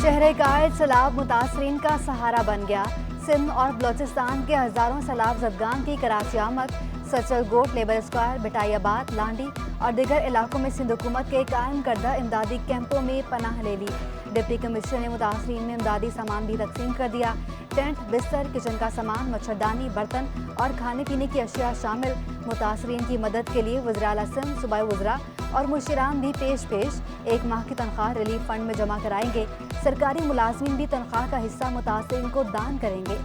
शहर कायद सैलाब मुतासरीन का सहारा बन गया। सिंध और बलोचिस्तान के हजारों सैलाब जदगान की कराची आमद सचल गोट, लेबर स्क्वायर, बिटाईबाद, लांडी और दीगर इलाकों में सिंध हुकूमत के कायम करदा इमदादी कैंपों में पनाह ले ली। डिप्टी कमिश्नर ने मुतासरीन में इमदादी सामान भी तकसीम कर दिया। टेंट, बिस्तर, किचन का सामान, मच्छरदानी, बर्तन और खाने पीने की अशिया शामिल। मुतासरीन की मदद के लिए वज़ीर आला सिंध, सूबाई वज़रा और मुशीरान भी पेश 1 माह की तनख्वाह रिलीफ फंड में जमा कराएंगे। सरकारी मुलाजमीन भी तनख्वाह का हिस्सा मुतासरीन को दान करेंगे।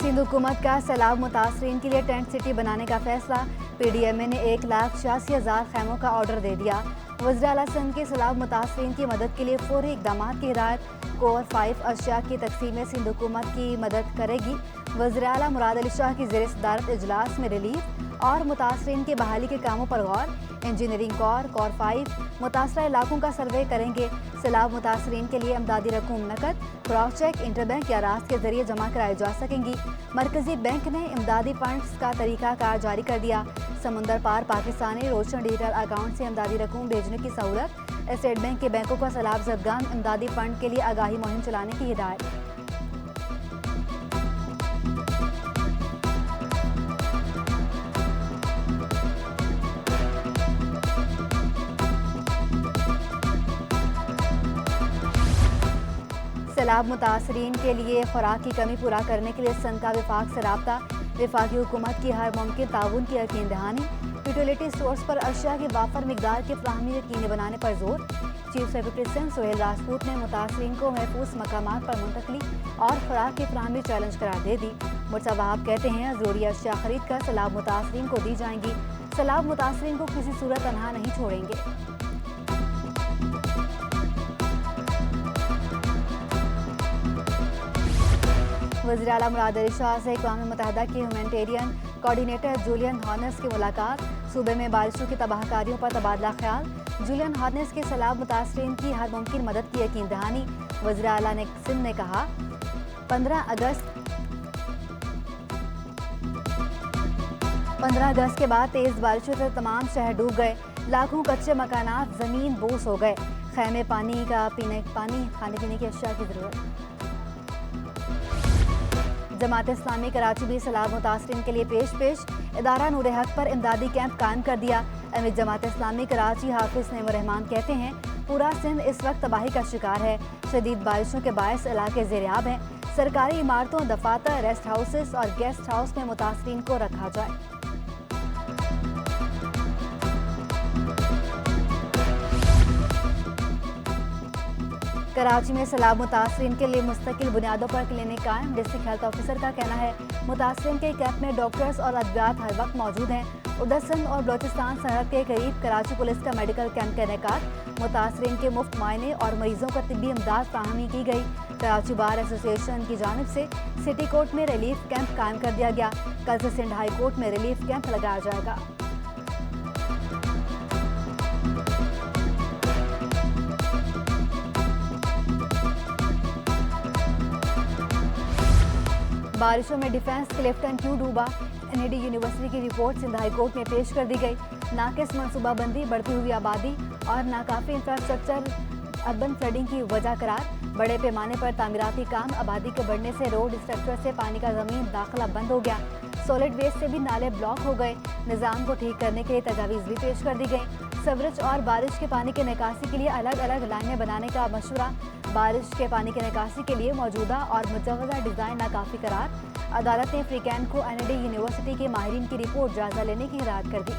सिंध हुकूमत का सैलाब मुतासरीन के लिए टेंट सिटी बनाने का फैसला। PDMA ने 1,86,000 खैमों का ऑर्डर दे दिया। वज़ीर आला सिंध के सैलाब मुतासरीन की मदद के लिए फौरी इक़दामात की हिदायत। कोर 5 अशिया की तकसीम में सिंध हुकूमत की मदद करेगी। वज़ीर आला मुराद अली शाह की ज़ेर सदारत इजलास में रिलीफ और मुतासरीन के बहाली के कामों पर गौर। इंजीनियरिंग कोर 5 मुतासरा इलाकों का सर्वे करेंगे। सैलाब मुतासरीन के लिए इमदादी रकूम नकद, क्रॉस चेक, इंटरबैंक या रास्त के जरिए जमा कराई जा सकेंगी। मरकजी बैंक ने इमदादी फंड्स का तरीका कार जारी कर दिया। समुंदर पार पाकिस्तानी रोशन डिजिटल अकाउंट से इमदादी रकूम भेजने की सहूलत। स्टेट बैंक के बैंकों को सैलाब जदगान इमदादी फंड के लिए आगाही मुहिम चलाने की हिदायत। सैलाब मुतासरीन के लिए खुराक की कमी पूरा करने के लिए सिंध का विफाक से राब्ता। विफाकी हुकूमत की हर मुमकिन ताउन की यकीन दहानी। यूटिलिटी स्टोर्स पर अशिया की वाफर मिकदार की फराहमी यकीनी बनाने पर जोर। चीफ सेक्रेटरी सिंध सुहेल राजपूत ने मुतासरीन को महफूज मकामात पर मुंतकली और खुराक की फराहमी चैलेंज करार दे दी। मुर्तज़ा वहाब कहते हैं ज़रूरी अशिया खरीद कर सैलाब मुतासरीन को दी जाएंगी। सैलाब मुतासरीन को किसी सूरत तनहा नहीं छोड़ेंगे। वज़ीर आला मुराद अली शाह से अक़वाम मुत्तहिदा के ह्यूमैनिटेरियन कोऑर्डिनेटर जूलियन हॉर्नेस की मुलाकात। सूबे में बारिशों की तबाहकारियों पर तबादला ख्याल। जूलियन हॉर्नेस के सैलाब मुतासरीन की हर मुमकिन मदद की यकीन दहानी। वज़ीर आला ने सिंध ने कहा 15 अगस्त के बाद तेज़ बारिशों से तमाम शहर डूब गए। लाखों कच्चे मकानात ज़मीन बोस हो गए। खैमे, पानी, खाने पीने की अशिया की ज़रूरत। जमात इस्लामी कराची भी सैलाब मुतासरीन के लिए पेश इदारा नूर हक पर इमदादी कैंप कायम कर दिया। अमीर जमात इस्लामी कराची हाफिज नईमुर रहमान कहते हैं पूरा सिंध इस वक्त तबाही का शिकार है। शदीद बारिशों के बायस इलाके ज़ेर-ए-आब हैं। सरकारी इमारतों, दफातर, रेस्ट हाउसेस और गेस्ट हाउस में मुतासरीन को रखा जाए। कराची में सैलाब मुतासरीन के लिए मुस्तकिल बुनियादों पर क्लिनिक कायम। डिस्ट्रिक्ट हेल्थ ऑफिसर का कहना है मुतासरीन के कैंप में डॉक्टर्स और अदवियात हर वक्त मौजूद हैं। उधर सिंध और बलोचिस्तान सरहद के करीब कराची पुलिस का मेडिकल कैंप का इनेकाद। मुतासरीन के मुफ्त मायने और मरीजों को तिब्बी इमदाद फराहमी की गई। कराची बार एसोसिएशन की जानिब से सिटी कोर्ट में रिलीफ कैंप कायम कर दिया गया। कल से सिंध हाई कोर्ट में रिलीफ कैंप लगाया जाएगा। बारिशों में डिफेंस क्लिफ्टन क्यों डूबा? NAD यूनिवर्सिटी की रिपोर्ट सिंध हाई कोर्ट में पेश कर दी गई। नाकिस मनसूबाबंदी, बढ़ती हुई आबादी और नाकाफी इंफ्रास्ट्रक्चर अर्बन फ्लडिंग की वजह करार। बड़े पैमाने पर तामीराती काम, आबादी के बढ़ने से रोड स्ट्रक्चर से पानी का जमीन दाखिला बंद हो गया। सॉलिड वेस्ट से भी नाले ब्लॉक हो गए। निज़ाम को ठीक करने के लिए तजावीज़ भी पेश कर दी गई। सवरज और बारिश के पानी के निकासी के लिए अलग अलग लाइनें बनाने का मशवरा। बारिश के पानी के निकासी के लिए मौजूदा और मुजव्वज़ा डिज़ाइन नाकाफी करार। अदालत ने फ्रीकैन को NAD यूनिवर्सिटी के माहिरीन की रिपोर्ट जायजा लेने की हिदायत कर दी।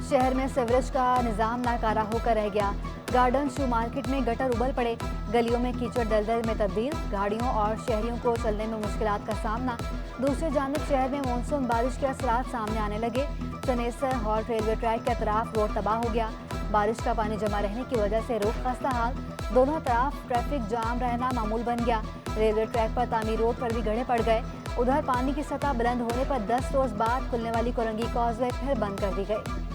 शहर में सीवरेज का निज़ाम नाकारा होकर रह गया। गार्डन शू मार्केट में गटर उबल पड़े। गलियों में कीचड़ दलदल में तब्दील। गाड़ियों और शहरियों को चलने में मुश्किलात का सामना। दूसरी जानिब शहर में मानसून बारिश के असरात सामने आने लगे। चनेसर हॉल्ट रेलवे ट्रैक के अतराफ रोड तबाह हो गया। बारिश का पानी जमा रहने की वजह से रोड खस्ता हाल। दोनों तरफ ट्रैफिक जाम रहना मामूल बन गया। रेलवे ट्रैक पर तामीर रोड पर भी गड्ढे पड़ गए। उधर पानी की सतह बुलंद होने पर 10 रोज बाद खुलने वाली कोरंगी कॉजवे फिर बंद कर दी गई।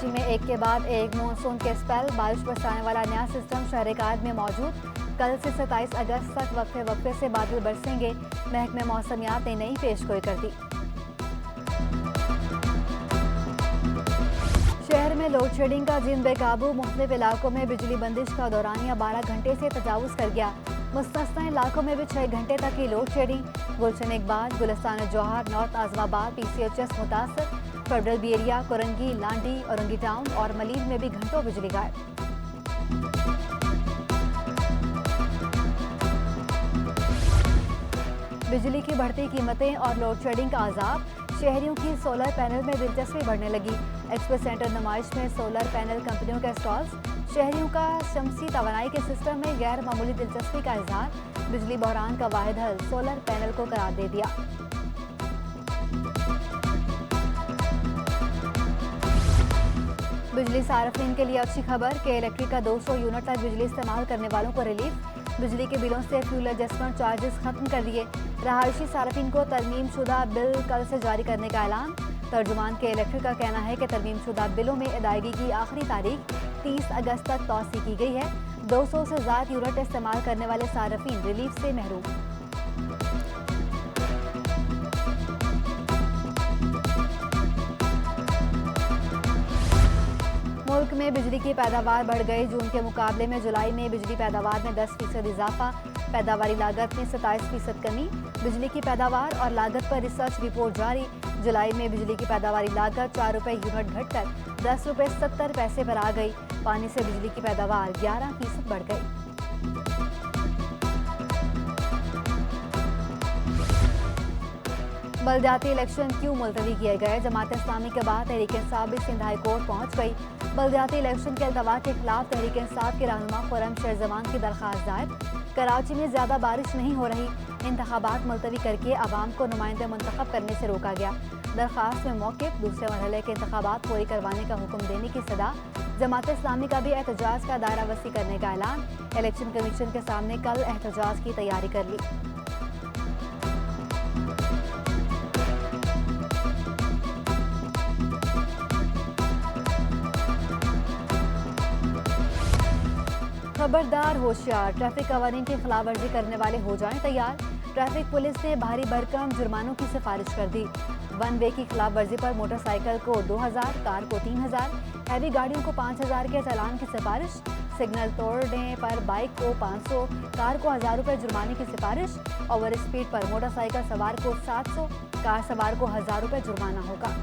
कराची में एक के बाद एक मानसून के स्पेल, बारिश बरसाने वाला नया सिस्टम शहर कायद में मौजूद। कल से 27 अगस्त तक वक्फे वक्फे से बादल बरसेंगे। महकमे मौसमियात ने नई पेशगोई कर दी। शहर में लोड शेडिंग का जिन बेकाबू, मुख्तलिफ इलाकों में बिजली बंदिश का दौरानिया 12 घंटे से तजावुज़ कर गया। मुस्तस्ना इलाकों में भी 6 घंटे तक की load shedding. Gulshan Iqbal, Gulistan Jauhar, north आजमाबाद, PCHS मुतासर। Federal B area, Korangi, Landhi, Orangi town और मलील में भी घंटों बिजली गायब। बिजली की बढ़ती कीमतें और लोड शेडिंग का अजाब, शहरियों की सोलर पैनल में दिलचस्पी बढ़ने लगी। एक्सपो सेंटर नुमाइश में सोलर पैनल कंपनियों के स्टॉल्स, शहरियों का शमसी तवानाई के सिस्टम में गैर मामूली दिलचस्पी का इजहार। बिजली बहरान का वाहिद हल सोलर पैनल को करार दे दिया। बिजली सार्फिन के लिए अच्छी खबर कि इलेक्ट्रिक का 200 यूनिट तक बिजली इस्तेमाल करने वालों को रिलीफ। बिजली के बिलों से फ्यूल एडजस्टमेंट चार्जेस खत्म कर दिए। रहायशी सार्फिन को तरमीम शुदा बिल कल से जारी करने का ऐलान। तर्जुमान के इलेक्ट्रिक का कहना है कि तरमीम शुदा बिलों में अदायगी की आखिरी तारीख 30 अगस्त तक तौसी की गई है। 200 से ज़्यादा यूनिट इस्तेमाल करने वाले सार्फिन रिलीफ से महरूम। मुल्क में बिजली की पैदावार बढ़ गई। जून के मुकाबले में जुलाई में बिजली पैदावार में 10% इजाफा। पैदावारी लागत में 27% कमी। बिजली की पैदावार और लागत पर रिसर्च रिपोर्ट जारी। जुलाई में बिजली की पैदावारी लागत 4 रुपये यूनिट घटकर 10 रुपये 70 पैसे पर आ गई। पानी से बिजली की पैदावार 11% बढ़ गई। बल्दियाती इलेक्शन क्यों मुलतवी किए गए? जमात इस्लामी के बाद तहरीक इंसाफ भी सिंध हाई कोर्ट पहुंच गई। बल्दियाती इलेक्शन के अल्तवा के खिलाफ तहरीक इंसाफ के रहनुमा खुर्रम शेर जमान की दरख्वास्त दायर। कराची में ज्यादा बारिश नहीं हो रही, इंतखाबात मुलतवी करके आवाम को नुमाइंदे मुंतखब करने से रोका गया। दरख्वास्त में मौक़िफ़, दूसरे मरहले के इंतखाबात पूरी करवाने का हुक्म देने की सदा। जमात इस्लामी का भी एहतजाज का दायरा वसी करने का ऐलान। इलेक्शन कमीशन के सामने कल एहतजाज की तैयारी कर ली। खबरदार, होशियार, ट्रैफिक कवानीन की खिलाफ वर्जी करने वाले हो जाएं तैयार। ट्रैफिक पुलिस ने भारी भरकम जुर्मानों की सिफारिश कर दी। वन वे की खिलाफ वर्जी पर मोटरसाइकिल को 2000, कार को 3000, हैवी गाड़ियों को 5000 के चालान की सिफारिश। सिग्नल तोड़ने पर बाइक को 500, कार को 1000 रुपये जुर्माने की सिफारिश। ओवर स्पीड पर मोटरसाइकिल सवार को 700, कार सवार को 1000 रुपये जुर्माना होगा।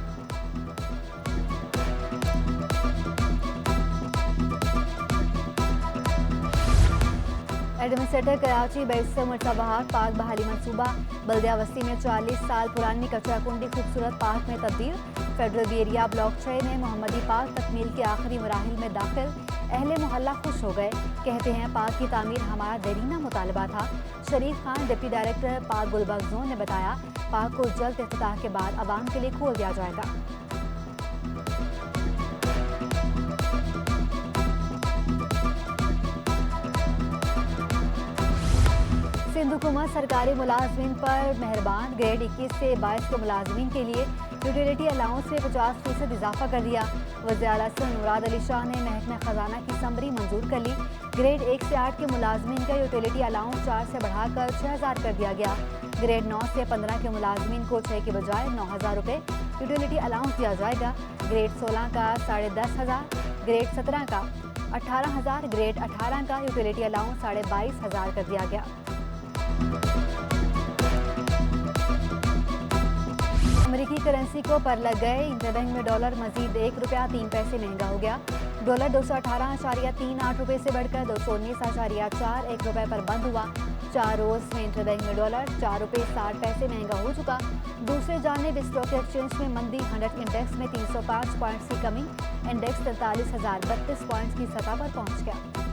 एडमिनिस्ट्रेटर कराची बैरिस्टर मुर्तज़ा बहार पार्क बहाली मंसूबा। बल्दिया वस्ती में 40 साल पुरानी कचरा कुंडी खूबसूरत पार्क में तब्दील। फेडरल बी एरिया ब्लॉक 6 में मोहम्मदी पार्क तकमील के आखिरी मराहिल में दाखिल। अहले मोहल्ला खुश हो गए, कहते हैं पार्क की तामीर हमारा देरीना मुतालबा था। Sharif Khan, deputy director park Gulberg zone ने बताया, पार्क को जल्द इफ्तिताह के बाद आवाम के लिए खोल दिया जाएगा। सिंध हुकूमत सरकारी मुलाजमीन पर मेहरबान। ग्रेड 21 से 22 के मुलाजमीन के लिए यूटिलिटी अलाउंस में 50% इजाफा कर दिया। वज़ीर आला सिंध मुराद अली शाह ने महकमा खजाना की समरी मंजूर कर ली। ग्रेड 1 से 8 के मुलाजमीन का यूटिलिटी अलाउंस 4 से बढ़ाकर 6000 कर दिया गया। ग्रेड 9 से 15 के मुलाजमीन को 6 के बजाय 9000 रुपये यूटिलिटी अलाउंस दिया जाएगा। ग्रेड 16 का 10,500, ग्रेड 17 का 18,000, ग्रेड 18 का यूटिलिटी अलाउंस 22,500 कर दिया गया। अमेरिकी करेंसी को पर लग गए। इंटरबैंक में डॉलर मजीद 1 रुपया 3 पैसे महंगा हो गया। डॉलर 218.38 रुपये से बढ़कर 219.41 रुपये पर बंद हुआ। 4 रोज में इंटरबैंक में डॉलर 4 रुपये 60 पैसे महंगा हो चुका। दूसरे जानिब स्टॉक एक्सचेंज में मंदी, 100 इंडेक्स में 305 पॉइंट्स की कमी। इंडेक्स 43,032 पॉइंट्स की सतह पर पहुंच गया।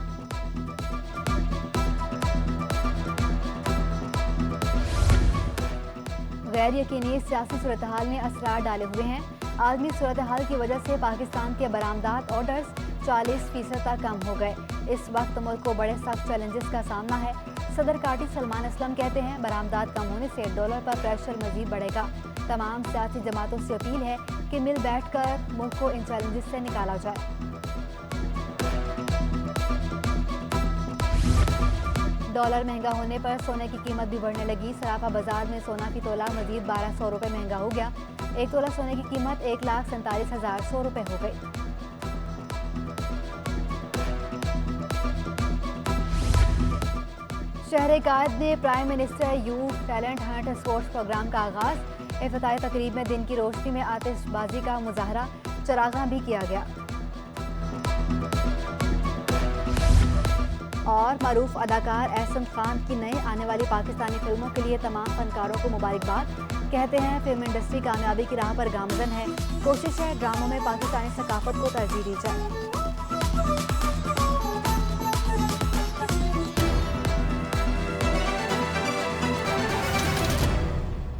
गैर यकीनी सियासी सूरत हाल ने असरार डाले हुए हैं। आलमी सूरत हाल की वजह से पाकिस्तान के बरामदात ऑर्डर्स 40% तक कम हो गए। इस वक्त मुल्क को बड़े सख्त चैलेंजेस का सामना है। सदर काटी सलमान असलम कहते हैं, बरामदात कम होने से डॉलर पर प्रेशर मजीद बढ़ेगा। तमाम सियासी जमातों से अपील है कि मिल बैठकर मुल्क को इन चैलेंजेस से निकाला जाए। डॉलर महंगा होने पर सोने की कीमत भी बढ़ने लगी। सराफा बाजार में सोना की तोला मजीद 1200 रुपये महंगा हो गया। एक तोला सोने की कीमत 1,47,100 रुपये हो गई। शहर-ए-कायद में prime minister youth talent hunt sports programme का आगाज। इफ्तिताही तकरीब में दिन की रोशनी में आतिशबाजी का मुजाहरा चरागाह भी किया गया। और मरूफ अदाकार एहसन खान की नई आने वाली पाकिस्तानी फिल्मों के लिए तमाम फनकारों को मुबारकबाद। कहते हैं फिल्म इंडस्ट्री कामयाबी की राह पर गामजन है। कोशिश है ड्रामों में पाकिस्तानी सकाफत को तरजीह दी जाए।